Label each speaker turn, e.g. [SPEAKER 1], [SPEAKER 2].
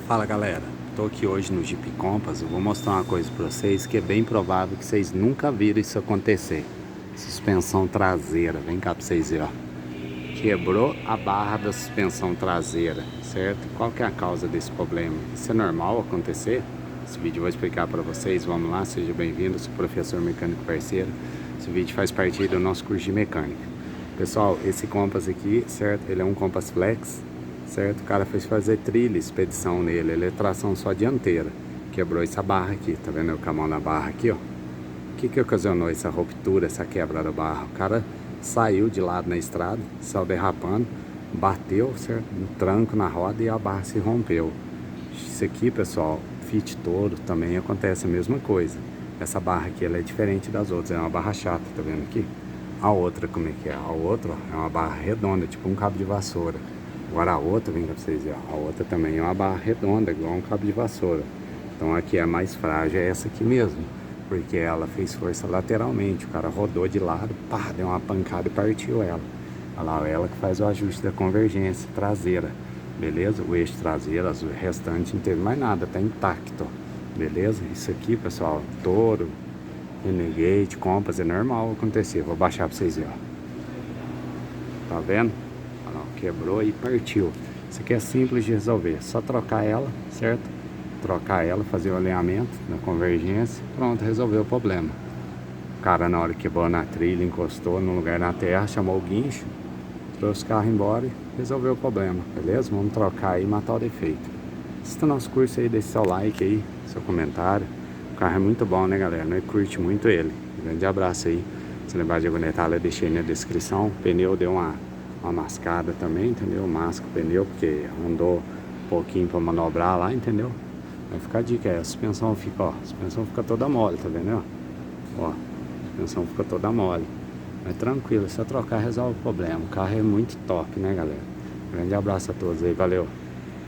[SPEAKER 1] Fala galera, tô aqui hoje no Jeep Compass. Eu vou mostrar uma coisa para vocês que é bem provável que vocês nunca viram isso acontecer. Suspensão traseira, vem cá para vocês verem, ó. Quebrou a barra da suspensão traseira, certo? Qual que é a causa desse problema? Isso é normal acontecer? Esse vídeo eu vou explicar para vocês. Vamos lá, seja bem-vindo. Eu sou o professor mecânico parceiro. Esse vídeo faz parte do nosso curso de mecânica. Pessoal, esse Compass aqui, certo? Ele é um Compass Flex, certo? O cara fez fazer trilha, expedição nele. Ele é tração só dianteira. Quebrou essa barra aqui, tá vendo? Com a mão na barra aqui, ó. O que ocasionou essa ruptura, essa quebra da barra? O cara saiu de lado na estrada, saiu derrapando, bateu, certo? No tranco na roda e a barra se rompeu. Isso aqui, pessoal, Fit Toro também acontece a mesma coisa. Essa barra aqui, ela é diferente das outras, é uma barra chata, tá vendo aqui? A outra, como é que é? A outra, ó, é uma barra redonda, tipo um cabo de vassoura. Agora a outra, vem cá pra vocês verem, a outra também é uma barra redonda, igual um cabo de vassoura. Então aqui é mais frágil, é essa aqui mesmo, porque ela fez força lateralmente. O cara rodou de lado, pá, deu uma pancada e partiu ela. Olha lá, ela que faz o ajuste da convergência traseira, beleza? O eixo traseiro, o restante não teve mais nada, tá intacto, beleza? Isso aqui, pessoal, Toro, Renegade, Compass, é normal acontecer. Vou baixar pra vocês verem, ó. Tá vendo? Olha lá, quebrou e partiu. Isso aqui é simples de resolver, só trocar ela, certo? Trocar ela, fazer o alinhamento na convergência, pronto, resolveu o problema. O cara, na hora que quebrou na trilha, encostou no lugar na terra, chamou o guincho, trouxe o carro embora e resolveu o problema, beleza? Vamos trocar aí e matar o defeito. Assista nosso curso aí, deixe seu like aí, seu comentário. O carro é muito bom, né, galera? Nós curte muito ele. Um grande abraço aí. Se lembrar de alguma detalhe, eu deixei na descrição. O pneu deu uma mascada também, entendeu? Masca o pneu, porque andou um pouquinho para manobrar lá, entendeu? Vai ficar a dica, a suspensão fica, ó, a suspensão fica toda mole, tá vendo, ó? A suspensão fica toda mole. Mas tranquilo, é só trocar resolve o problema. O carro é muito top, né, galera? Grande abraço a todos aí, valeu!